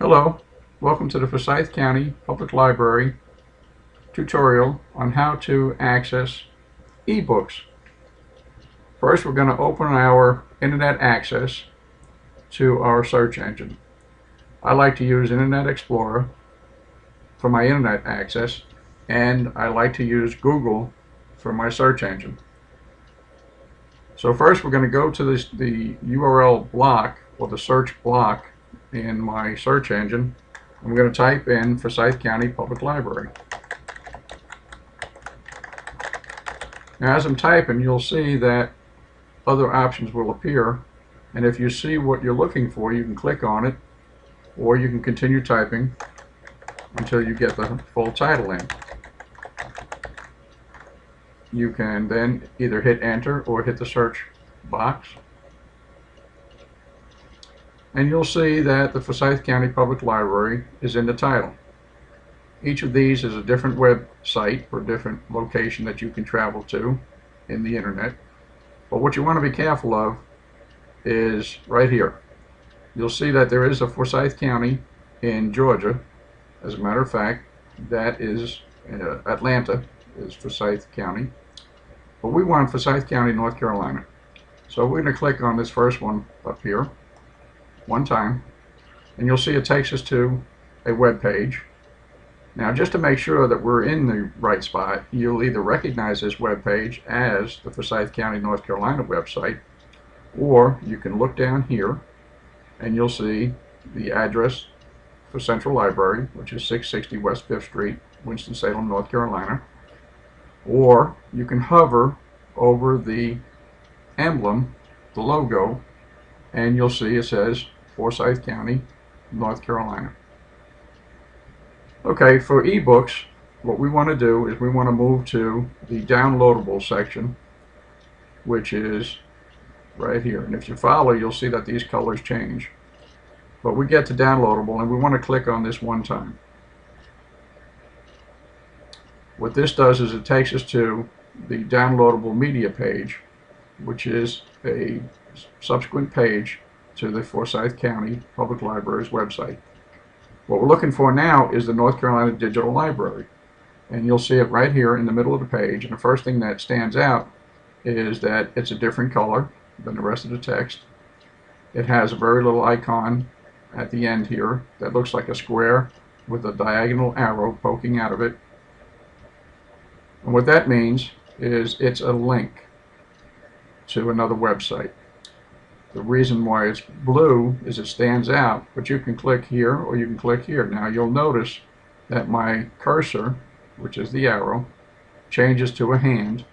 Hello, welcome to the Forsyth County Public Library tutorial on how to access eBooks. First, we're going to open our internet access to our search engine. I like to use Internet Explorer for my internet access, and I like to use Google for my search engine. So first, we're going to go to the URL block, or the search block in my search engine. I'm going to type in Forsyth County Public Library. Now, as I'm typing, you'll see that other options will appear, and if you see what you're looking for, you can click on it, or you can continue typing until you get the full title in. You can then either hit enter or hit the search box, and you'll see that the Forsyth County Public Library is in the title. Each of these is a different website or different location that you can travel to in the internet. But what you want to be careful of is right here. You'll see that there is a Forsyth County in Georgia. As a matter of fact, that is Atlanta is Forsyth County. But we want Forsyth County, North Carolina. So we're going to click on this first one up here one time, and you'll see it takes us to a web page. Now, just to make sure that we're in the right spot, you'll either recognize this web page as the Forsyth County, North Carolina website, or you can look down here and you'll see the address for Central Library, which is 660 West 5th Street, Winston-Salem, North Carolina. Or you can hover over the emblem, the logo, and you'll see it says Forsyth County, North Carolina. Okay, for eBooks, what we want to do is we want to move to the downloadable section, which is right here. And if you follow, you'll see that these colors change. But we get to downloadable, and we want to click on this one time. What this does is it takes us to the downloadable media page, which is a subsequent page to the Forsyth County Public Library's website. What we're looking for now is the North Carolina Digital Library, and you'll see it right here in the middle of the page. And the first thing that stands out is that it's a different color than the rest of the text. It has a very little icon at the end here that looks like a square with a diagonal arrow poking out of it. And what that means is it's a link to another website. The reason why it's blue is it stands out, but you can click here or you can click here. Now you'll notice that my cursor, which is the arrow, changes to a hand,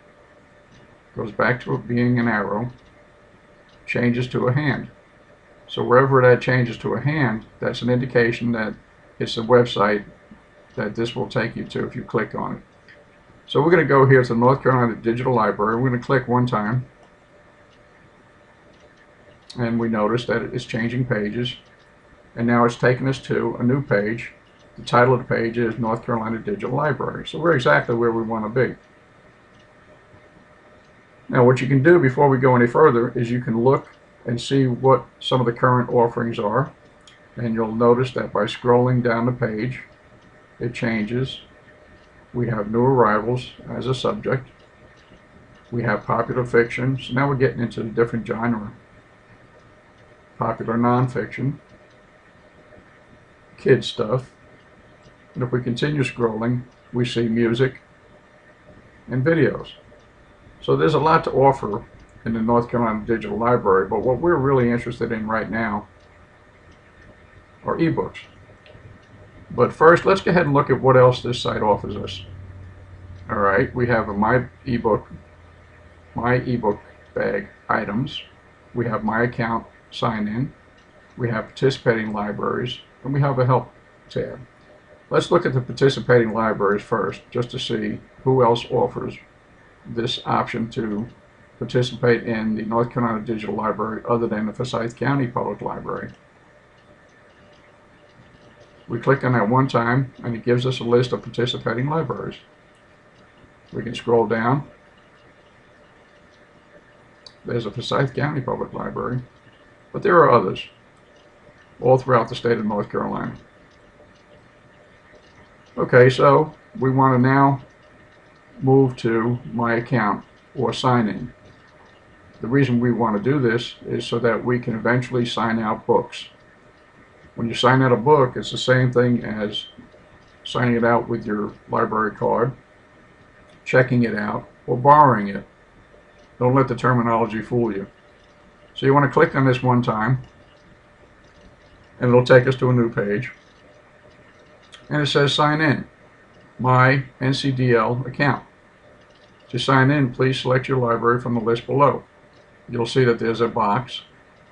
goes back to it being an arrow, changes to a hand. So wherever that changes to a hand, that's an indication that it's a website that this will take you to if you click on it. So we're going to go here to the North Carolina Digital Library. We're going to click one time, and we notice that it's changing pages, and now it's taking us to a new page. The title of the page is North Carolina Digital Library. So we're exactly where we want to be. Now what you can do before we go any further is you can look and see what some of the current offerings are, and you'll notice that by scrolling down the page it changes. We have new arrivals as a subject. We have popular fiction. So now we're getting into a different genre. Popular nonfiction, kids stuff, and if we continue scrolling, we see music and videos. So there's a lot to offer in the North Carolina Digital Library, but what we're really interested in right now are ebooks. But first, let's go ahead and look at what else this site offers us. All right, we have a my ebook bag items. We have my account sign in, we have participating libraries, and we have a help tab. Let's look at the participating libraries first, just to see who else offers this option to participate in the North Carolina Digital Library other than the Forsyth County Public Library. We click on that one time, and it gives us a list of participating libraries. We can scroll down. There's a Forsyth County Public Library, but there are others. all throughout the state of North Carolina. Okay, so we want to now move to My Account or Sign In. The reason we want to do this is so that we can eventually sign out books. When you sign out a book, it's the same thing as signing it out with your library card, checking it out, or borrowing it. Don't let the terminology fool you. So you want to click on this one time, and it'll take us to a new page. And it says sign in, my NCDL account. To sign in, please select your library from the list below. You'll see that there's a box,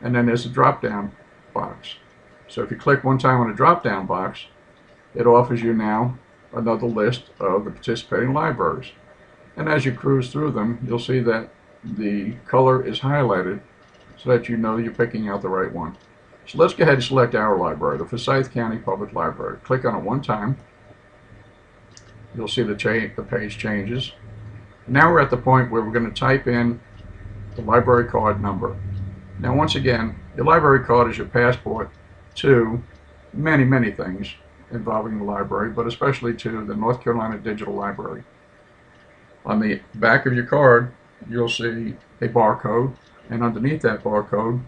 and then there's a drop-down box. So if you click one time on the drop-down box, it offers you now another list of the participating libraries. And as you cruise through them, you'll see that the color is highlighted so that you know you're picking out the right one. So let's go ahead and select our library, the Forsyth County Public Library. Click on it one time. You'll see the page changes. Now we're at the point where we're going to type in the library card number. Now once again, your library card is your passport to many, many things involving the library, but especially to the North Carolina Digital Library. On the back of your card, you'll see a barcode, and underneath that barcode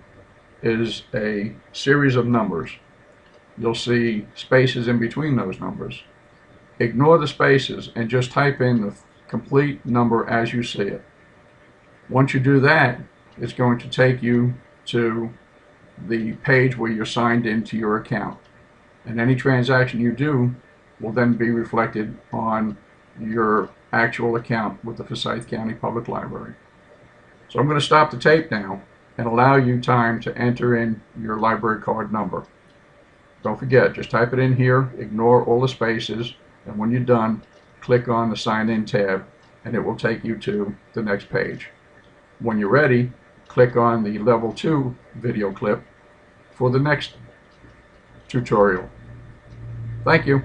is a series of numbers. You'll see spaces in between those numbers. Ignore the spaces and just type in the complete number as you see it. Once you do that, it's going to take you to the page where you're signed into your account. And any transaction you do will then be reflected on your actual account with the Forsyth County Public Library. So I'm going to stop the tape now and allow you time to enter in your library card number. Don't forget, just type it in here, ignore all the spaces, and when you're done, click on the Sign In tab, and it will take you to the next page. When you're ready, click on the Level 2 video clip for the next tutorial. Thank you.